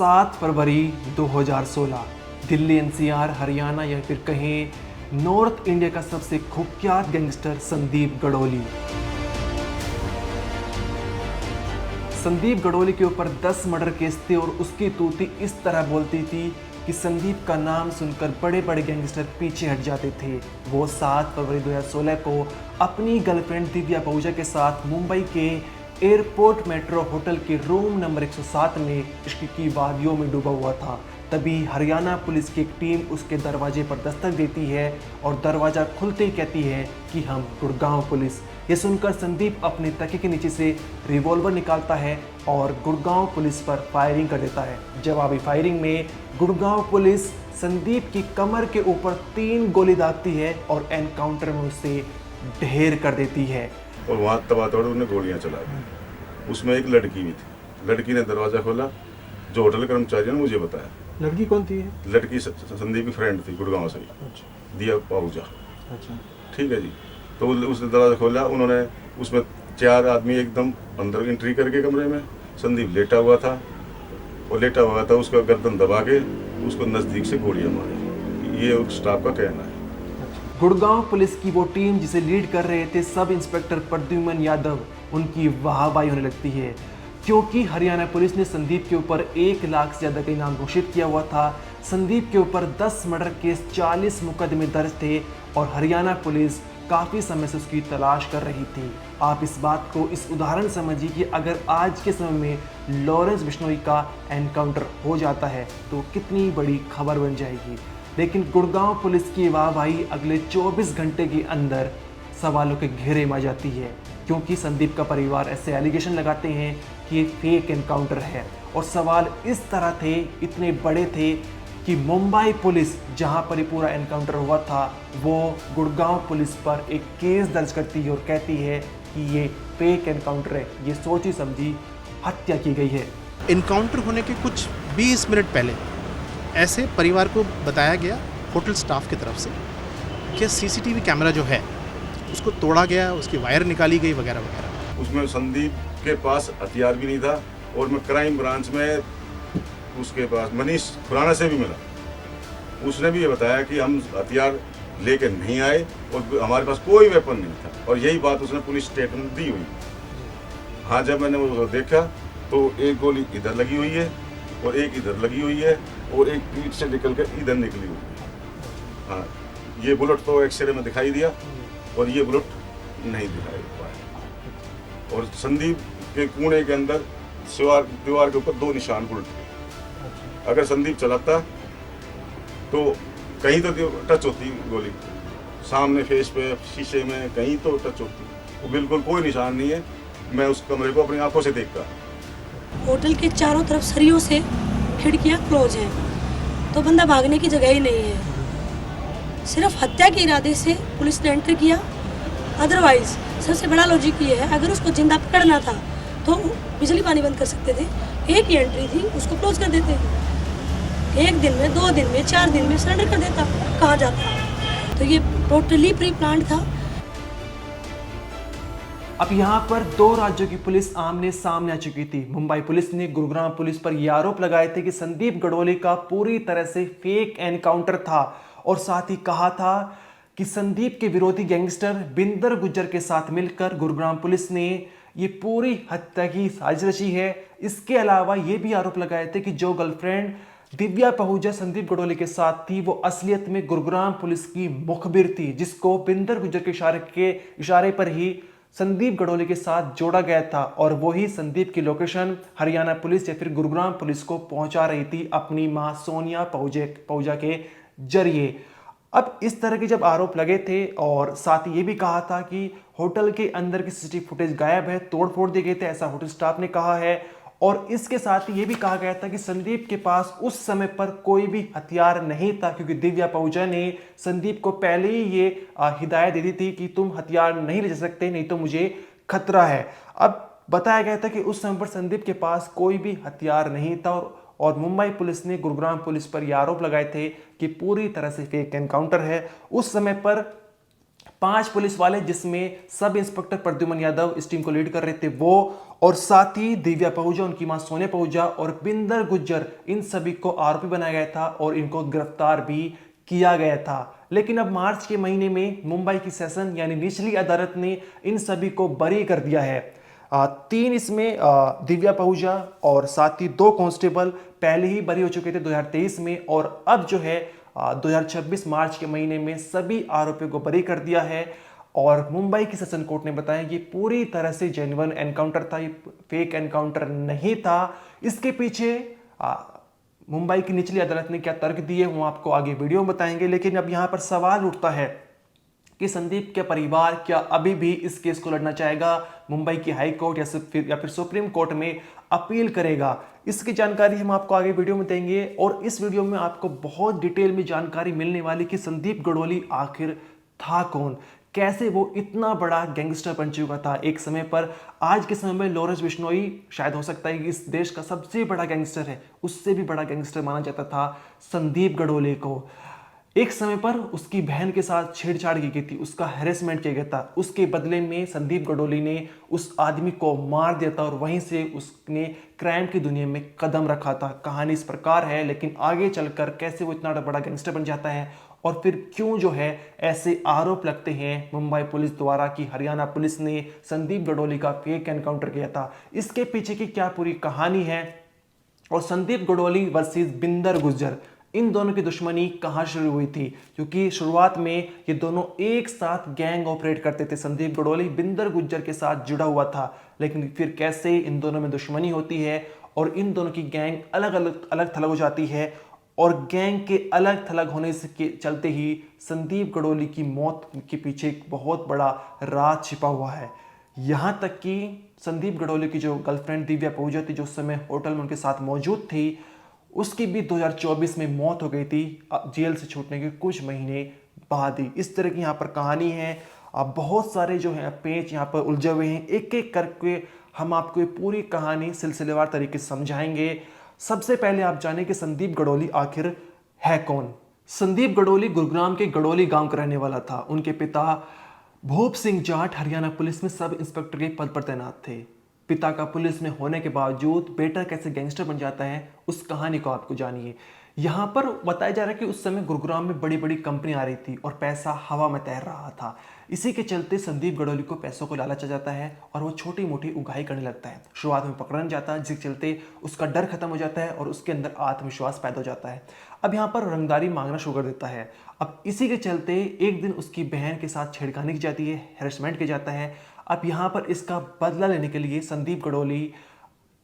7 फरवरी 2016 Delhi NCR Haryana या फिर कहें नॉर्थ इंडिया का सबसे कुख्यात गैंगस्टर संदीप गडोली। संदीप गडोली के ऊपर 10 मर्डर केस थे और उसकी तूती इस तरह बोलती थी कि संदीप का नाम सुनकर बड़े बड़े गैंगस्टर पीछे हट जाते थे। वो 7 फरवरी 2016 को अपनी गर्लफ्रेंड दिव्या पहुजा के साथ मुंबई के एयरपोर्ट मेट्रो होटल के रूम नंबर 107 में इश्क की वादियों में डूबा हुआ था। तभी हरियाणा पुलिस की एक टीम उसके दरवाजे पर दस्तक देती है और दरवाज़ा खुलते ही कहती है कि हम गुड़गांव पुलिस। ये सुनकर संदीप अपने तकिए के नीचे से रिवॉल्वर निकालता है और गुड़गांव पुलिस पर फायरिंग कर देता है। जवाबी फायरिंग में गुड़गांव पुलिस संदीप की कमर के ऊपर 3 गोली दागती है और एनकाउंटर में उसे ढेर कर देती है। और वहाँ तबातड़ उन्होंने गोलियां चला दी। उसमें एक लड़की भी थी। लड़की ने दरवाज़ा खोला, जो होटल कर्मचारी ने मुझे बताया। लड़की कौन थी? लड़की संदीप की फ्रेंड थी, गुड़गांव से। अच्छा। दिया पाऊजा। अच्छा। ठीक है जी। तो उसने दरवाज़ा खोला, उन्होंने उसमें 4 आदमी एकदम अंदर एंट्री करके कमरे में। संदीप लेटा हुआ था और लेटा हुआ था, उसका गर्दन दबा के उसको नज़दीक से गोलियां मारी। ये स्टाफ का कहना है। गुड़गांव पुलिस की वो टीम जिसे लीड कर रहे थे सब इंस्पेक्टर प्रद्युमन यादव, उनकी वाहवाही होने लगती है क्योंकि हरियाणा पुलिस ने संदीप के ऊपर 1 लाख से ज़्यादा का इनाम घोषित किया हुआ था। संदीप के ऊपर 10 मर्डर केस, 40 मुकदमे दर्ज थे और हरियाणा पुलिस काफ़ी समय से उसकी तलाश कर रही थी। आप इस बात को इस उदाहरण समझिए कि अगर आज के समय में लॉरेंस बिश्नोई का एनकाउंटर हो जाता है तो कितनी बड़ी खबर बन जाएगी। लेकिन गुड़गांव पुलिस की वाहवाही अगले 24 घंटे के अंदर सवालों के घेरे में आ जाती है क्योंकि संदीप का परिवार ऐसे एलिगेशन लगाते हैं कि ये फेक एनकाउंटर है और सवाल इस तरह थे, इतने बड़े थे कि मुंबई पुलिस जहां पर ये पूरा एनकाउंटर हुआ था वो गुड़गांव पुलिस पर एक केस दर्ज करती है और कहती है कि ये फेक एनकाउंटर है, ये सोची समझी हत्या की गई है। इनकाउंटर होने के कुछ 20 मिनट पहले ऐसे परिवार को बताया गया होटल स्टाफ की तरफ से कि सीसीटीवी कैमरा जो है उसको तोड़ा गया, उसकी वायर निकाली गई वगैरह वगैरह। उसमें संदीप के पास हथियार भी नहीं था और मैं क्राइम ब्रांच में उसके पास मनीष खुराना से भी मिला। उसने भी ये बताया कि हम हथियार लेके नहीं आए और हमारे पास कोई वेपन नहीं था और यही बात उसने पुलिस स्टेटमेंट दी हुई। हाँ, जब मैंने वो देखा तो एक गोली इधर लगी हुई है और एक इधर लगी हुई है और एक पीठ से निकल कर इधर निकली हुई है। हाँ, ये बुलेट तो एक्सरे में दिखाई दिया और ये बुलेट नहीं दिखाई पाया। और संदीप के कूड़े के अंदर दीवार के ऊपर 2 निशान बुलेट थे। अगर संदीप चलाता तो कहीं तो टच होती गोली, सामने फेस पे, शीशे में, कहीं तो टच होती। वो बिल्कुल कोई निशान नहीं है। मैं उस कमरे को अपनी आंखों से देखता। होटल के चारों तरफ सरियों से खिड़कियां क्लोज हैं, तो बंदा भागने की जगह ही नहीं है। सिर्फ हत्या के इरादे से पुलिस ने एंटर किया। अदरवाइज सबसे बड़ा लॉजिक ये है, अगर उसको जिंदा पकड़ना था तो बिजली पानी बंद कर सकते थे। एक ही एंट्री थी, उसको क्लोज कर देते। 1 दिन में, 2 दिन में, 4 दिन में सरेंडर कर देता, कहाँ जाता। तो ये टोटली प्री प्लान था। अब यहाँ पर 2 राज्यों की पुलिस आमने सामने आ चुकी थी। मुंबई पुलिस ने गुरुग्राम पुलिस पर ये आरोप लगाए थे कि संदीप गडोली का पूरी तरह से फेक एनकाउंटर था और साथ ही कहा था कि संदीप के विरोधी गैंगस्टर बिंदर गुज्जर के साथ मिलकर गुरुग्राम पुलिस ने ये पूरी हत्या की साजिश रची है। इसके अलावा ये भी आरोप लगाए थे कि जो गर्लफ्रेंड दिव्या पहुजा संदीप गडोली के साथ थी वो असलियत में गुरुग्राम पुलिस की मुखबिर थी, जिसको बिंदर गुज्जर के इशारे पर ही संदीप गडोली के साथ जोड़ा गया था और वही संदीप की लोकेशन हरियाणा पुलिस या फिर गुरुग्राम पुलिस को पहुंचा रही थी अपनी मां सोनिया पहुजा के जरिए। अब इस तरह के जब आरोप लगे थे और साथ ही ये भी कहा था कि होटल के अंदर की सीसीटीवी फुटेज गायब है, तोड़फोड़ दिए गए थे, ऐसा होटल स्टाफ ने कहा है। और इसके साथ ही ये भी कहा गया था कि संदीप के पास उस समय पर कोई भी हथियार नहीं था क्योंकि दिव्या पहुजा ने संदीप को पहले ही ये हिदायत दे दी थी कि तुम हथियार नहीं ले जा सकते, नहीं तो मुझे खतरा है। अब बताया गया था कि उस समय पर संदीप के पास कोई भी हथियार नहीं था और मुंबई पुलिस ने गुरुग्राम पुलिस पर यह आरोप लगाए थे कि पूरी तरह से फेक एनकाउंटर है। उस समय पर 5 पुलिस वाले, जिसमें सब इंस्पेक्टर प्रद्युमन यादव इस टीम को लीड कर रहे थे वो, और साथ ही दिव्या पहूजा, उनकी मां सोने पहूजा और बिंदर गुज्जर, इन सभी को आरोपी बनाया गया था और इनको गिरफ्तार भी किया गया था। लेकिन अब मार्च के महीने में मुंबई की सेशन यानी निचली अदालत ने इन सभी को बरी कर दिया है। 3 इसमें दिव्या पहूजा और साथ ही 2 कांस्टेबल पहले ही बरी हो चुके थे 2023 में, और अब जो है 2026 मार्च के महीने में सभी आरोपियों को बरी कर दिया है। और मुंबई की सेशन कोर्ट ने बताया कि पूरी तरह से जेन्युइन एनकाउंटर था, ये फेक एनकाउंटर नहीं था। इसके पीछे मुंबई की निचली अदालत ने क्या तर्क दिए वो आपको आगे वीडियो में बताएंगे। लेकिन अब यहां पर सवाल उठता है कि संदीप के परिवार क्या अभी भी इस केस को लड़ना चाहेगा, मुंबई की हाई कोर्ट या फिर सुप्रीम कोर्ट में अपील करेगा। इसकी जानकारी हम आपको आगे वीडियो में देंगे, और इस वीडियो में आपको बहुत डिटेल में जानकारी मिलने वाली कि संदीप गडोली आखिर था कौन, कैसे वो इतना बड़ा गैंगस्टर बन चुका था एक समय पर। आज के समय में लॉरेंस बिश्नोई शायद हो सकता है कि इस देश का सबसे बड़ा गैंगस्टर है, उससे भी बड़ा गैंगस्टर माना जाता था संदीप गडोली को। एक समय पर उसकी बहन के साथ छेड़छाड़ की गई थी, उसका हैरेसमेंट किया गया था, उसके बदले में संदीप गडोली ने उस आदमी को मार दिया था और वहीं से उसने क्राइम की दुनिया में कदम रखा था। कहानी इस प्रकार है, लेकिन आगे चलकर कैसे वो इतना बड़ा गैंगस्टर बन जाता है और फिर क्यों जो है ऐसे आरोप लगते हैं मुंबई पुलिस द्वारा कि हरियाणा पुलिस ने संदीप गडोली का फेक एनकाउंटर किया था, इसके पीछे की क्या पूरी कहानी है, और संदीप गडोली वर्सेस बिंदर गुज्जर, इन दोनों की दुश्मनी कहां शुरू हुई थी। क्योंकि शुरुआत में ये दोनों एक साथ गैंग ऑपरेट करते थे, संदीप गडोली बिंदर गुज्जर के साथ जुड़ा हुआ था, लेकिन फिर कैसे इन दोनों में दुश्मनी होती है और इन दोनों की गैंग अलग थलग हो जाती है, और गैंग के अलग थलग होने के चलते ही संदीप गडोली की मौत के पीछे एक बहुत बड़ा राज छिपा हुआ है। यहाँ तक कि संदीप गडोली की जो गर्लफ्रेंड दिव्या पहूजा थी, जो उस समय होटल में उनके साथ मौजूद थी, उसकी भी 2024 में मौत हो गई थी जेल से छूटने के कुछ महीने बाद ही। इस तरह की यहाँ पर कहानी है। अब बहुत सारे जो है पेच यहाँ पर उलझे हुए हैं, एक एक करके हम आपको ये पूरी कहानी सिलसिलेवार तरीके से समझाएंगे। सबसे पहले आप जानें कि संदीप गडोली आखिर है कौन। संदीप गडोली गुरुग्राम के गडोली गांव का रहने वाला था। उनके पिता भूप सिंह जाट हरियाणा पुलिस में सब इंस्पेक्टर के पद पर तैनात थे। पिता का पुलिस में होने के बावजूद बेटा कैसे गैंगस्टर बन जाता है, उस कहानी को आपको जानिए। यहाँ पर बताया जा रहा है कि उस समय गुरुग्राम में बड़ी बड़ी कंपनी आ रही थी और पैसा हवा में तैर रहा था। इसी के चलते संदीप गडोली को पैसों को लालच आ जाता है और वो छोटी मोटी उगाही करने लगता है। शुरुआत में पकड़ा नहीं जाता, जिसके चलते उसका डर खत्म हो जाता है और उसके अंदर आत्मविश्वास पैदा हो जाता है। अब यहाँ पर रंगदारी मांगना शुरू कर देता है। अब इसी के चलते एक दिन उसकी बहन के साथ छेड़खानी की जाती है, हैरेसमेंट किया जाता है। अब यहाँ पर इसका बदला लेने के लिए संदीप गडोली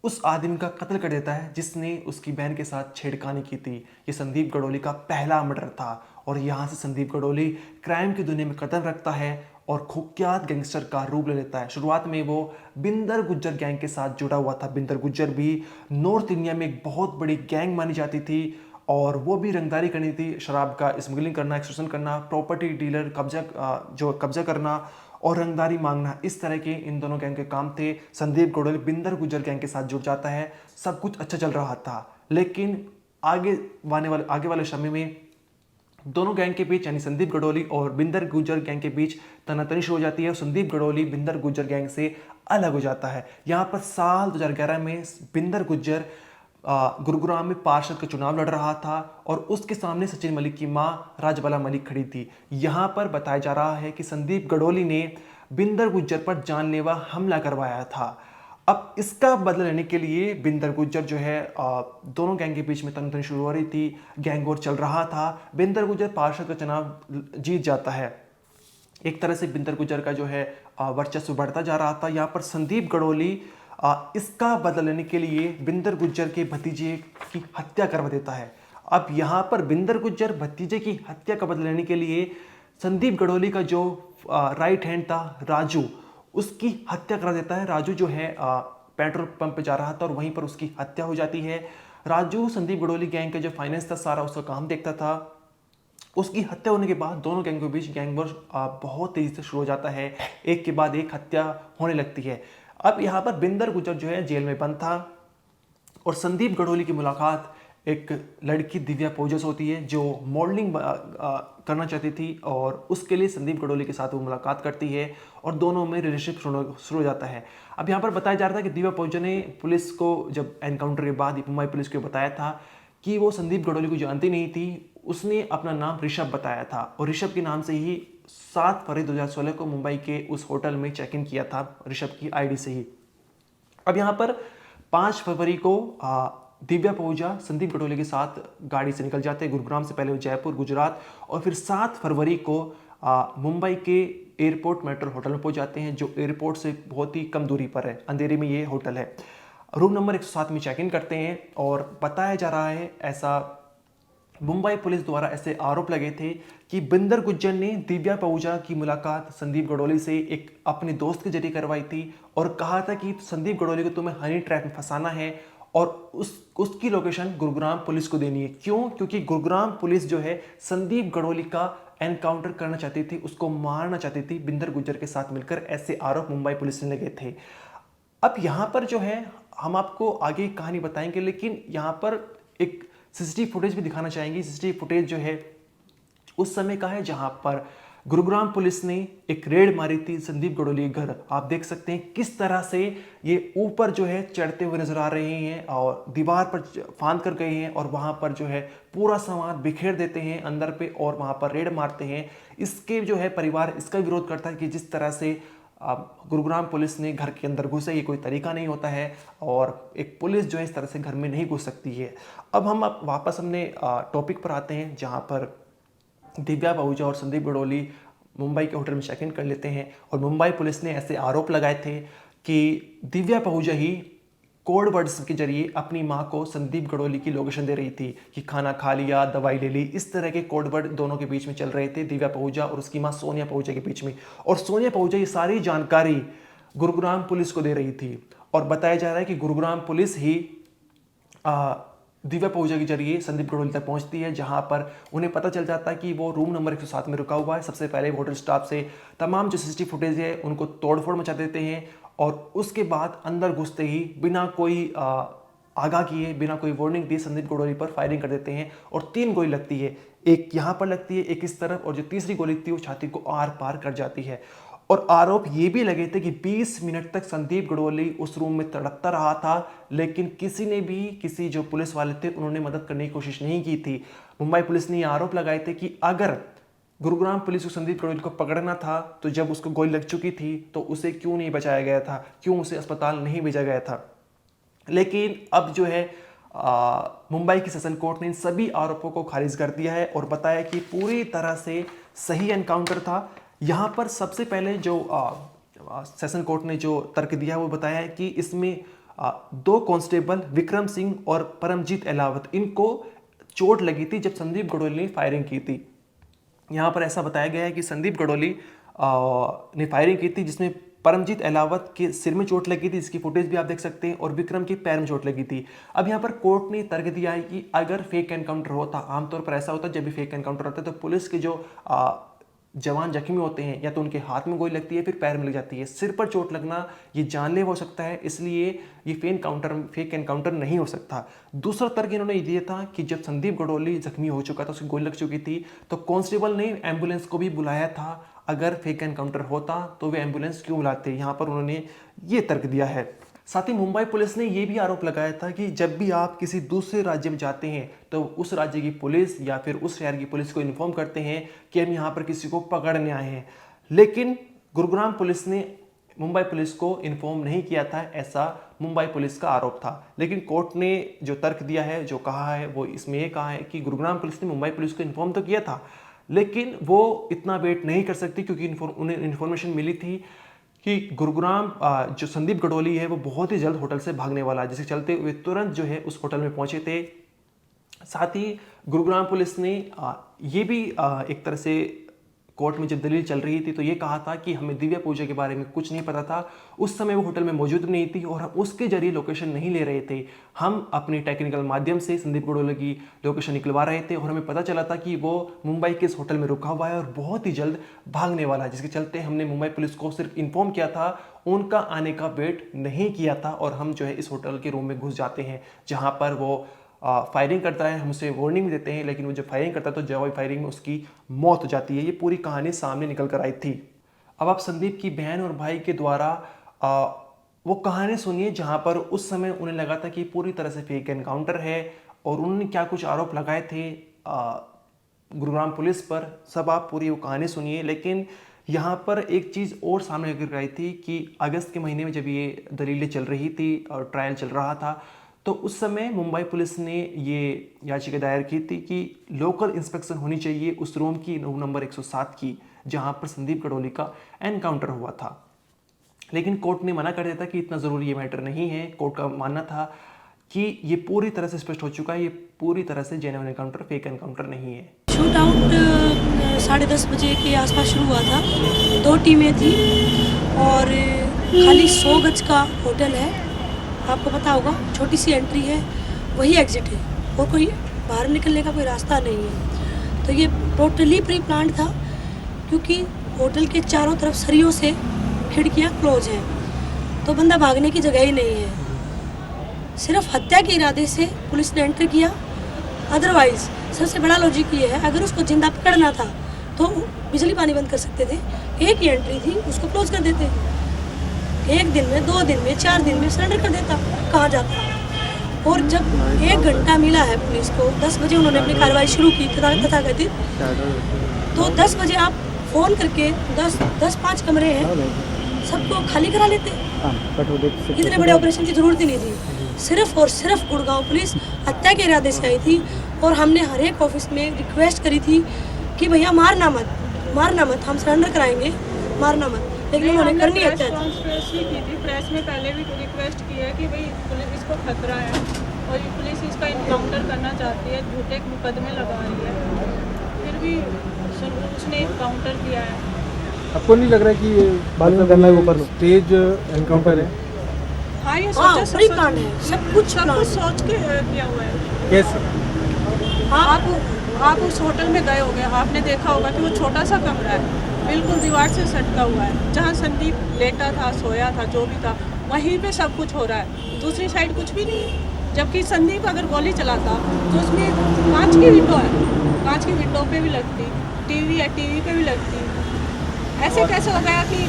उस आदमी का कत्ल कर देता है जिसने उसकी बहन के साथ छेड़खानी की थी। ये संदीप गडोली का पहला मर्डर था और यहाँ से संदीप गडोली क्राइम की दुनिया में कदम रखता है और कुख्यात गैंगस्टर का रूप ले लेता है। शुरुआत में वो बिंदर गुज्जर गैंग के साथ जुड़ा हुआ था। बिंदर गुज्जर भी नॉर्थ इंडिया में एक बहुत बड़ी गैंग मानी जाती थी और वो भी रंगदारी करनी थी, शराब का स्मगलिंग करना, एक्सटॉर्शन करना, प्रॉपर्टी डीलर कब्जा करना और रंगदारी मांगना। इस तरह के इन दोनों गैंग के काम थे। संदीप गडोली बिंदर गुज्जर गैंग के साथ जुड़ जाता है। सब कुछ अच्छा चल रहा था, लेकिन आगे वाले समय में दोनों गैंग के बीच यानी संदीप गडोली और बिंदर गुज्जर गैंग के बीच तनातनी शुरू हो जाती है और संदीप गडोली बिंदर गुज्जर गैंग से अलग हो जाता है। यहाँ पर साल 2011 में बिंदर गुज्जर गुरुग्राम में पार्षद का चुनाव लड़ रहा था और उसके सामने सचिन मलिक की मां राजबाला मलिक खड़ी थी। यहाँ पर बताया जा रहा है कि संदीप गडोली ने बिंदर गुज्जर पर जानलेवा हमला करवाया था। अब इसका बदला लेने के लिए बिंदर गुज्जर जो है दोनों गैंग के बीच में तनातनी शुरू हो रही थी, गैंग वॉर चल रहा था। बिंदर गुज्जर पार्षद का चुनाव जीत जाता है। एक तरह से बिंदर गुज्जर का जो है वर्चस्व बढ़ता जा रहा था। यहाँ पर संदीप गडोली इसका बदला लेने के लिए बिंदर गुज्जर के भतीजे की हत्या करवा देता है। अब यहाँ पर बिंदर गुज्जर भतीजे की हत्या का बदला लेने के लिए संदीप गडोली का जो राइट हैंड था राजू, उसकी हत्या करा देता है। राजू जो है पेट्रोल पंप पे जा रहा था और वहीं पर उसकी हत्या हो जाती है। राजू संदीप गडोली गैंग का जो फाइनेंस था सारा उसका काम देखता था। उसकी हत्या होने के बाद दोनों गैंग के बीच गैंग वॉर बहुत तेजी से शुरू हो जाता है। एक के बाद एक हत्या होने लगती है। अब यहाँ पर बिंदर गुज्जर जो है जेल में बंद था और संदीप गडोली की मुलाकात एक लड़की दिव्या पोजस होती है जो मॉडलिंग करना चाहती थी और उसके लिए संदीप गडोली के साथ वो मुलाकात करती है और दोनों में रिलेशनशिप शुरू हो जाता है। अब यहाँ पर बताया जा रहा था कि दिव्या पोजस ने पुलिस को जब एनकाउंटर के बाद मुंबई पुलिस को बताया था कि वो संदीप गडोली को जानती नहीं थी। उसने अपना नाम ऋषभ बताया था और ऋषभ के नाम से ही 7 फरवरी 2016 को मुंबई के उस होटल में चेक इन किया था, ऋषभ की आईडी से ही। अब यहाँ पर 5 फरवरी को दिव्या पहुजा संदीप गडोली के साथ गाड़ी से निकल जाते हैं गुरुग्राम से, पहले वो जयपुर गुजरात, और फिर 7 फरवरी को मुंबई के एयरपोर्ट मेट्रो होटल में पहुंच जाते हैं जो एयरपोर्ट से बहुत ही कम दूरी पर है, अंधेरी में ये होटल है। रूम नंबर 107 में चेक इन करते हैं और बताया जा रहा है, ऐसा मुंबई पुलिस द्वारा ऐसे आरोप लगे थे कि बिंदर गुज्जर ने दिव्या पहुजा की मुलाकात संदीप गडोली से एक अपने दोस्त के जरिए करवाई थी और कहा था कि संदीप गडोली को तुम्हें हनी ट्रैप में फंसाना है और उसकी लोकेशन गुरुग्राम पुलिस को देनी है। क्यों? क्योंकि गुरुग्राम पुलिस जो है संदीप गडोली का एनकाउंटर करना चाहती थी, उसको मारना चाहती थी बिंदर गुज्जर के साथ मिलकर। ऐसे आरोप मुंबई पुलिस ने लगे थे। अब यहाँ पर जो है हम आपको आगे कहानी बताएंगे, लेकिन यहाँ पर एक सीसीटीवी फुटेज भी दिखाना चाहेंगे। सीसीटीवी फुटेज जो है उस समय का है जहाँ पर गुरुग्राम पुलिस ने एक रेड मारी थी संदीप गडोली के घर। आप देख सकते हैं किस तरह से ये ऊपर जो है चढ़ते हुए नजर आ रहे हैं और दीवार पर फांद कर गए हैं और वहां पर जो है पूरा सामान बिखेर देते हैं अंदर पे और वहां पर रेड मारते हैं। इसके जो है परिवार इसका विरोध करता है कि जिस तरह से गुरुग्राम पुलिस ने घर के अंदर घुसे, ये कोई तरीका नहीं होता है और एक पुलिस जो है इस तरह से घर में नहीं घुस सकती है। अब हम वापस अपने टॉपिक पर आते हैं जहाँ पर दिव्या पहुजा और संदीप गडोली मुंबई के होटल में चेक इन कर लेते हैं और मुंबई पुलिस ने ऐसे आरोप लगाए थे कि दिव्या पहुजा ही कोड वर्ड्स के जरिए अपनी मां को संदीप गडोली की लोकेशन दे रही थी कि खाना खा लिया, दवाई ले ली। इस तरह के कोड वर्ड दोनों के बीच में चल रहे थे, दिव्या पहुजा और उसकी मां सोनिया पहुजा के बीच में। और सोनिया पहुजा ये सारी जानकारी गुरुग्राम पुलिस को दे रही थी और बताया जा रहा है कि गुरुग्राम पुलिस ही दिव्या पहुजा के जरिए संदीप गडोली तक पहुंचती है, जहां पर उन्हें पता चल जाता है कि वो रूम नंबर 107 में रुका हुआ है। सबसे पहले होटल स्टाफ से तमाम जो सीसीटीवी फुटेज है उनको तोड़फोड़ मचा देते हैं और उसके बाद अंदर घुसते ही बिना कोई आगाह किए, बिना कोई वार्निंग दिए संदीप गडोली पर फायरिंग कर देते हैं और 3 गोली लगती है। एक यहाँ पर लगती है, एक इस तरफ, और जो तीसरी गोली थी वो छाती को आर पार कर जाती है। और आरोप ये भी लगे थे कि 20 मिनट तक संदीप गडोली उस रूम में तड़पता रहा था, लेकिन किसी जो पुलिस वाले थे उन्होंने मदद करने की कोशिश नहीं की थी। मुंबई पुलिस ने ये आरोप लगाए थे कि अगर गुरुग्राम पुलिस को संदीप गडोली को पकड़ना था तो जब उसको गोली लग चुकी थी तो उसे क्यों नहीं बचाया गया था, क्यों उसे अस्पताल नहीं भेजा गया था। लेकिन अब जो है मुंबई की सेशन कोर्ट ने इन सभी आरोपों को खारिज कर दिया है और बताया कि पूरी तरह से सही एनकाउंटर था। यहाँ पर सबसे पहले जो सेशन कोर्ट ने जो तर्क दिया वो बताया है कि इसमें 2 कांस्टेबल विक्रम सिंह और परमजीत अहलावत, इनको चोट लगी थी जब संदीप गडोली ने फायरिंग की थी। यहाँ पर ऐसा बताया गया है कि संदीप गडोली ने फायरिंग की थी जिसमें परमजीत अहलावत के सिर में चोट लगी थी, इसकी फुटेज भी आप देख सकते हैं, और विक्रम के पैर में चोट लगी थी। अब यहाँ पर कोर्ट ने तर्क दिया है कि अगर फेक एनकाउंटर होता, आमतौर पर ऐसा होता है जब भी फेक एनकाउंटर होता है तो पुलिस के जो जवान जख्मी होते हैं या तो उनके हाथ में गोली लगती है फिर पैर में लग जाती है। सिर पर चोट लगना ये जानलेवा हो सकता है, इसलिए ये फेक एनकाउंटर नहीं हो सकता। दूसरा तर्क इन्होंने ये दिया था कि जब संदीप गडोली जख्मी हो चुका था, उसकी गोली लग चुकी थी, तो कांस्टेबल ने एम्बुलेंस को भी बुलाया था। अगर फेक एनकाउंटर होता तो वे एम्बुलेंस क्यों बुलाते, यहाँ पर उन्होंने ये तर्क दिया है। साथ ही मुंबई पुलिस ने यह भी आरोप लगाया था कि जब भी आप किसी दूसरे राज्य में जाते हैं तो उस राज्य की पुलिस या फिर उस शहर की पुलिस को इन्फॉर्म करते हैं कि हम यहाँ पर किसी को पकड़ने आए हैं, लेकिन गुरुग्राम पुलिस ने मुंबई पुलिस को इन्फॉर्म नहीं किया था, ऐसा मुंबई पुलिस का आरोप था। लेकिन कोर्ट ने जो तर्क दिया है, जो कहा है, वो इसमें ये कहा है कि गुरुग्राम पुलिस ने मुंबई पुलिस को इन्फॉर्म तो किया था, लेकिन वो इतना वेट नहीं कर सकती क्योंकि उन्हें इन्फॉर्मेशन मिली थी कि गुरुग्राम जो संदीप गडोली है वो बहुत ही जल्द होटल से भागने वाला है, जिसके चलते वे तुरंत जो है उस होटल में पहुंचे थे। साथ ही गुरुग्राम पुलिस ने ये भी एक तरह से कोर्ट में जब दलील चल रही थी तो ये कहा था कि हमें दिव्या पूजा के बारे में कुछ नहीं पता था, उस समय वो होटल में मौजूद नहीं थी और हम उसके जरिए लोकेशन नहीं ले रहे थे। हम अपनी टेक्निकल माध्यम से संदीप गडोली की लोकेशन निकलवा रहे थे और हमें पता चला था कि वो मुंबई के इस होटल में रुका हुआ है और बहुत ही जल्द भागने वाला है, जिसके चलते हमने मुंबई पुलिस को सिर्फ इन्फॉर्म किया था, उनका आने का वेट नहीं किया था और हम जो है इस होटल के रूम में घुस जाते हैं जहाँ पर वो फायरिंग करता है, हम उसे वार्निंग देते हैं, लेकिन वो जब फायरिंग करता है तो जवाबी फायरिंग में उसकी मौत हो जाती है। ये पूरी कहानी सामने निकल कर आई थी। अब आप संदीप की बहन और भाई के द्वारा वो कहानी सुनिए जहाँ पर उस समय उन्हें लगा था कि पूरी तरह से फेक एनकाउंटर है और उन्होंने क्या कुछ आरोप लगाए थे गुरुग्राम पुलिस पर। सब आप पूरी वो कहानी सुनिए। लेकिन यहाँ पर एक चीज़ और सामने निकल आई थी कि अगस्त के महीने में जब ये दलीलें चल रही थी और ट्रायल चल रहा था, तो उस समय मुंबई पुलिस ने ये याचिका दायर की थी कि लोकल इंस्पेक्शन होनी चाहिए उस रूम की, रूम नंबर 107 की, जहाँ पर संदीप गडोली का एनकाउंटर हुआ था। लेकिन कोर्ट ने मना कर दिया था कि इतना ज़रूरी ये मैटर नहीं है। कोर्ट का मानना था कि ये पूरी तरह से स्पष्ट हो चुका है, ये पूरी तरह से जेन्युइन एनकाउंटर, फेक एनकाउंटर नहीं है। शूट आउट 10:30 बजे के आसपास शुरू हुआ था। 2 टीमें थी और खाली 100 गज का होटल है, आपको पता होगा, छोटी सी एंट्री है, वही एग्जिट है और कोई बाहर निकलने का कोई रास्ता नहीं है। तो ये टोटली प्री प्लान था, क्योंकि होटल के चारों तरफ सरियों से खिड़कियां क्लोज हैं, तो बंदा भागने की जगह ही नहीं है। सिर्फ हत्या के इरादे से पुलिस ने एंटर किया। अदरवाइज सबसे बड़ा लॉजिक ये है, अगर उसको जिंदा पकड़ना था तो बिजली पानी बंद कर सकते थे। एक ही एंट्री थी, उसको क्लोज कर देते। 1 दिन में, 2 दिन में, 4 दिन में सरेंडर कर देता, कहाँ जाता। और जब 1 घंटा मिला है पुलिस को, 10 बजे उन्होंने अपनी कार्रवाई शुरू की तथाकथित, तो 10 बजे आप फ़ोन करके 10-5 कमरे हैं, सबको खाली करा लेते। इतने बड़े ऑपरेशन की ज़रूरत ही नहीं थी। सिर्फ और सिर्फ गुड़गांव पुलिस हत्या के इरादे से आई थी और हमने हर एक ऑफिस में रिक्वेस्ट करी थी कि भैया मारना मत, हम सरेंडर कराएंगे, मारना मत। लेकिन उन्होंने करनी है। प्रेस में पहले भी रिक्वेस्ट की है कि भाई पुलिस इसको खतरा है और ये पुलिस इसका इनकाउंटर करना चाहती है, झूठे मुकदमे लगा रही है, फिर भी उसने इनकाउंटर किया है। आपको नहीं लग रहा है कि ये मालूम करना है ऊपर स्टेज एनकाउंटर है? हाँ, ये प्री प्लान है, सब कुछ सोच के किया हुआ है। कैसे? आप उस होटल में गए होंगे, आपने देखा होगा कि वो छोटा सा कमरा है, बिल्कुल दीवार से सटका हुआ है। जहाँ संदीप लेटा था, सोया था, जो भी था, वहीं पे सब कुछ हो रहा है। दूसरी साइड कुछ भी नहीं है। जबकि संदीप अगर गोली चलाता तो उसमें कांच की विंडो है, कांच की विंडो पे भी लगती, टीवी है, टीवी पे भी लगती। ऐसे कैसे हो गया कि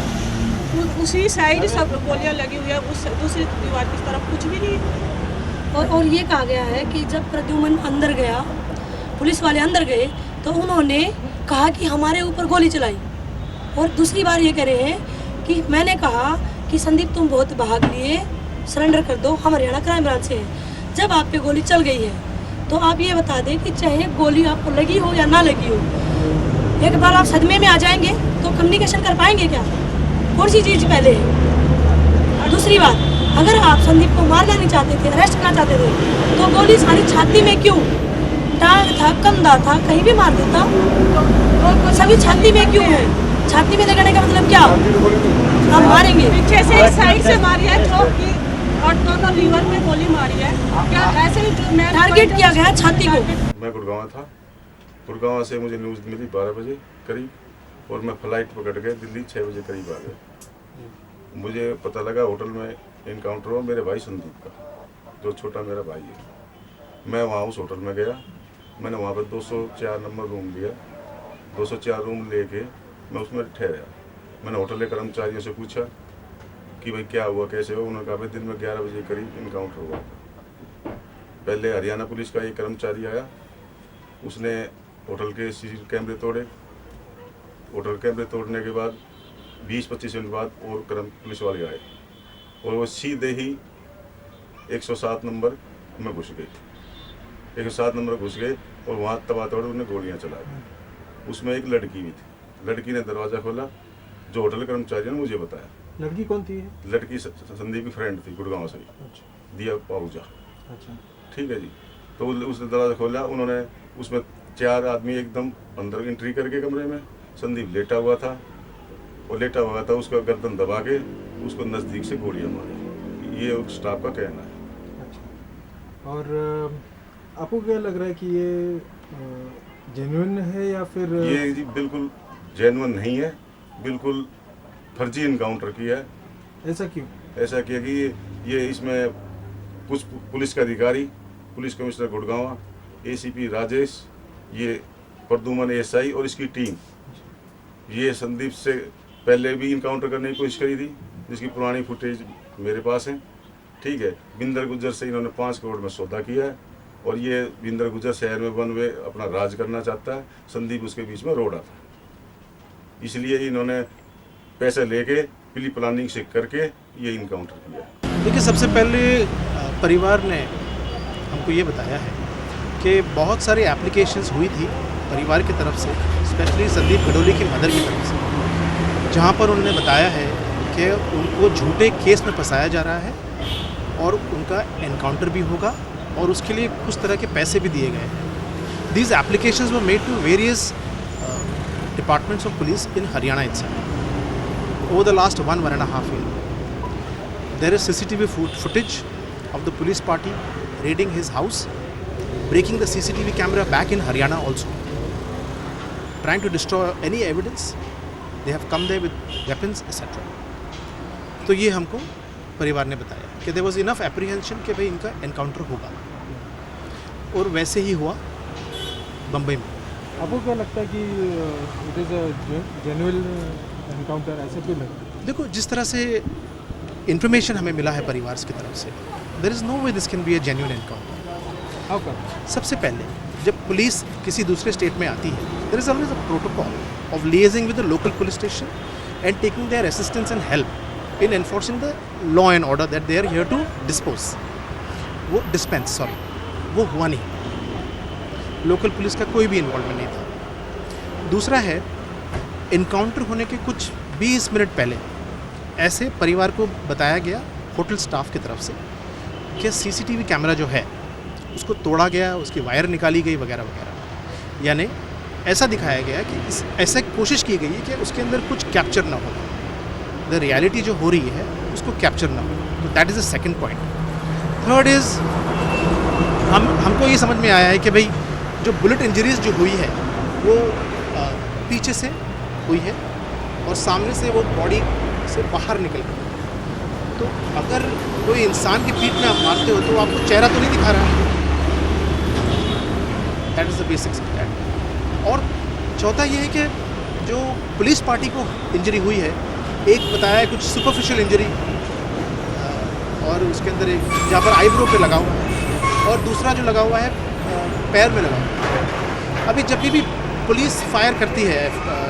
उसी साइड सब गोलियां लगी हुई है, उस दूसरी दीवार की तरफ कुछ भी नहीं है। और ये कहा गया है कि जब प्रद्युमन अंदर गया, पुलिस वाले अंदर गए, तो उन्होंने कहा कि हमारे ऊपर गोली चलाई। और दूसरी बार ये कह रहे हैं कि मैंने कहा कि संदीप तुम बहुत भाग लिए, सरेंडर कर दो, हम हरियाणा क्राइम ब्रांच से हैं। जब आप पे गोली चल गई है तो आप ये बता दें कि चाहे गोली आपको लगी हो या ना लगी हो, एक बार आप सदमे में आ जाएंगे तो कम्युनिकेशन कर पाएंगे क्या? कौन सी चीज़ पहले है? दूसरी बात, अगर आप संदीप को मारना नहीं चाहते थे, अरेस्ट करना चाहते थे, तो गोली सारी छाती में क्यों? टांग था, कंधा था, कहीं भी मार देता। तो सभी छाती में क्यों है? छाती में लगाने का मतलब क्या? आप मारेंगे पीछे से इस साइड से मारी है, थ्रोट की और दोनों लीवर में गोली मारी है। क्या ऐसे ही मैं टारगेट किया गया छाती को। मैं गुड़गांव था। गुड़गांव से मुझे न्यूज़ मिली 12 बजे करीब, और मैं फ्लाइट पकड़ के दिल्ली 6 बजे करीब आ गया। मुझे पता लगा होटल में इनकाउंटर हुआ मेरे भाई संदीप का, जो छोटा मेरा भाई है। मैं वहाँ उस होटल में गया, मैंने वहाँ पर 204 नंबर रूम लिया। 204 रूम लेके मैं उसमें ठहरा। मैंने होटल के कर्मचारियों से पूछा कि भाई क्या हुआ, कैसे हुआ। उन्होंने कहा भाई दिन में 11 बजे करीब इनकाउंटर हुआ। पहले हरियाणा पुलिस का एक कर्मचारी आया, उसने होटल के सीसीटीवी कैमरे तोड़े। होटल कैमरे तोड़ने के बाद 20-25 मिनट बाद और पुलिस वाले आए और वो सीधे ही 107 नंबर में घुस गए। 107 नंबर घुस गए और वहाँ तबातड़ उन्हें गोलियाँ चला दी। उसमें एक लड़की भी थी। लड़की ने दरवाज़ा खोला, जो होटल कर्मचारी ने मुझे बताया। लड़की कौन थी? लड़की संदीप की फ्रेंड थी, गुड़गांव से, दिया पाऊजा। अच्छा, ठीक है जी। तो उसने दरवाज़ा खोला, उन्होंने उसमें 4 आदमी एकदम अंदर एंट्री करके कमरे में, संदीप लेटा हुआ था और लेटा हुआ था, उसका गर्दन दबा के उसको नज़दीक से गोलियां मारी। ये स्टाफ का कहना है। अच्छा, और आपको क्या लग रहा है कि ये जेन्युइन है या फिर? ये जी बिल्कुल जेन्युइन नहीं है, बिल्कुल फर्जी इनकाउंटर किया है। ऐसा क्यों? ऐसा किया कि ये इसमें कुछ पुलिस के अधिकारी police commissioner Gurgaon, ACP Rajesh, ये प्रद्युमन SI और इसकी टीम, ये संदीप से पहले भी इनकाउंटर करने की कोशिश करी थी, जिसकी पुरानी फुटेज मेरे पास है। ठीक है, बिंदर गुज्जर से इन्होंने 5 करोड़ में सौदा किया है और ये बिंदर गुज्जर शहर में 1 वे अपना राज करना चाहता है, संदीप उसके बीच में रोड़ा था, इसलिए इन्होंने पैसे लेके प्री प्लानिंग से करके ये इनकाउंटर किया। देखिए, सबसे पहले परिवार ने हमको ये बताया है कि बहुत सारी एप्लीकेशंस हुई थी परिवार की तरफ से, स्पेशली संदीप गडोली की मदर की तरफ से, जहाँ पर उन्होंने बताया है कि उनको झूठे केस में फंसाया जा रहा है और उनका एनकाउंटर भी होगा और उसके लिए कुछ तरह के पैसे भी दिए गए हैं। These applications were made to various departments of police in Haryana itself over the last 1.5 year. There is CCTV footage of the police party raiding his house, breaking the CCTV camera back in Haryana also, trying to destroy any evidence. They have come there with weapons, etc. तो ये हमको परिवार ने बताया कि there was enough apprehension कि भाई इनका एनकाउंटर होगा, और वैसे ही हुआ बम्बई में। आपको क्या लगता है कि it is a genuine encounter, ऐसे क्यों लगता है? देखो, जिस तरह से इन्फॉर्मेशन हमें मिला है परिवार की तरफ से, there is no way this can be a genuine encounter. How come? सबसे पहले जब पुलिस किसी दूसरे स्टेट में आती है, there is always a protocol of liaising with the local police station and taking their assistance and help in enforcing the law and order that they are here to dispense. वो हुआ नहीं, local police का कोई भी involvement नहीं था। दूसरा है, इनकाउंटर होने के कुछ 20 मिनट पहले ऐसे परिवार को बताया गया होटल स्टाफ की तरफ से कि CCTV कैमरा जो है उसको तोड़ा गया, उसकी वायर निकाली गई वगैरह वगैरह, यानी ऐसा दिखाया गया कि ऐसा कोशिश की गई कि उसके अंदर कुछ कैप्चर ना हो, द रियलिटी जो हो रही है उसको कैप्चर ना हो। तो that is the second point. Third is, हमको ये समझ में आया है कि भाई जो बुलेट इंजरीज जो हुई है वो पीछे से हुई है और सामने से वो बॉडी से बाहर निकल गई। तो अगर कोई इंसान की पीठ में आप मारते हो तो आपको चेहरा तो नहीं दिखा रहा है। That is the basics of that. और चौथा ये है कि जो पुलिस पार्टी को इंजरी हुई है, एक बताया है कुछ सुपरफिशियल इंजरी और उसके अंदर एक जहाँ पर आईब्रो पे लगा हुआ है, और दूसरा जो लगा हुआ है पैर में लगा हुआ है। अभी जब भी पुलिस फायर करती है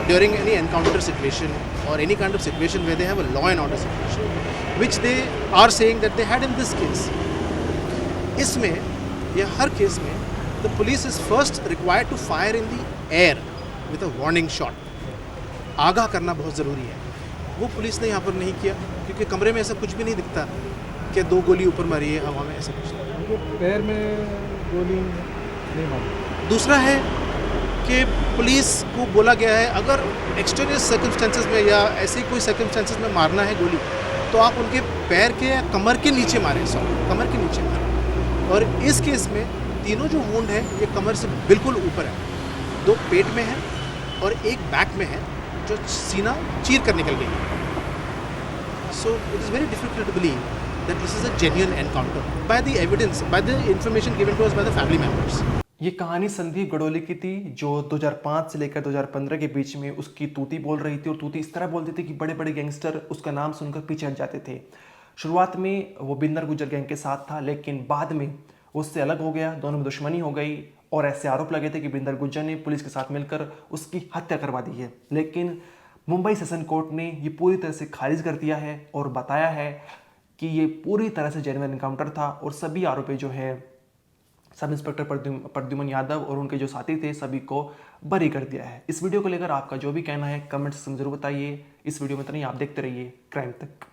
ड्यूरिंग एनी एनकाउंटर सिचुएशन और any kind of situation where they have a law and order situation which they are saying that they had in this case, इसमें या हर केस में the police is first required to fire in the air with a warning shot. आगाह करना बहुत ज़रूरी है, वो पुलिस ने यहाँ पर नहीं किया, क्योंकि कमरे में ऐसा कुछ भी नहीं दिखता कि 2 गोली ऊपर मारी है हवा में, ऐसा कुछ नहीं। उनके पैर में गोली नहीं मारी। दूसरा है कि पुलिस को बोला गया है अगर एक्सटेरियर सर्कमस्टेंसेस में या ऐसे कोई सर्कमस्टेंसेस में मारना है गोली तो आप उनके पैर के या कमर के नीचे मारें, कमर के नीचे मारें। और इस केस में तीनों जो वुंड है ये कमर से बिल्कुल ऊपर है, 2 पेट में है और एक बैक में है जो सीना चीर कर निकल गई है। So it is very difficult to believe that this is a genuine encounter by the evidence, by the information given to us by the family members. ये कहानी संदीप गडोली की थी, जो 2005 से लेकर 2015 के बीच में उसकी तूती बोल रही थी, और तूती इस तरह बोलती थी कि बड़े बड़े गैंगस्टर उसका नाम सुनकर पीछे हट जाते थे। शुरुआत में वो बिंदर गुज्जर गैंग के साथ था, लेकिन बाद में उससे अलग हो गया, दोनों में दुश्मनी हो गई और ऐसे आरोप लगे थे कि बिंदर गुज्जर ने पुलिस के साथ मिलकर उसकी हत्या करवा दी है। लेकिन मुंबई सेशन कोर्ट ने ये पूरी तरह से खारिज कर दिया है और बताया है कि ये पूरी तरह से जेन्युइन एनकाउंटर था और सभी आरोपी जो है सब इंस्पेक्टर प्रद्युमन यादव और उनके जो साथी थे सभी को बरी कर दिया है। इस वीडियो को लेकर आपका जो भी कहना है कमेंट्स में जरूर बताइए। इस वीडियो में इतना ही, आप देखते रहिए क्राइम तक।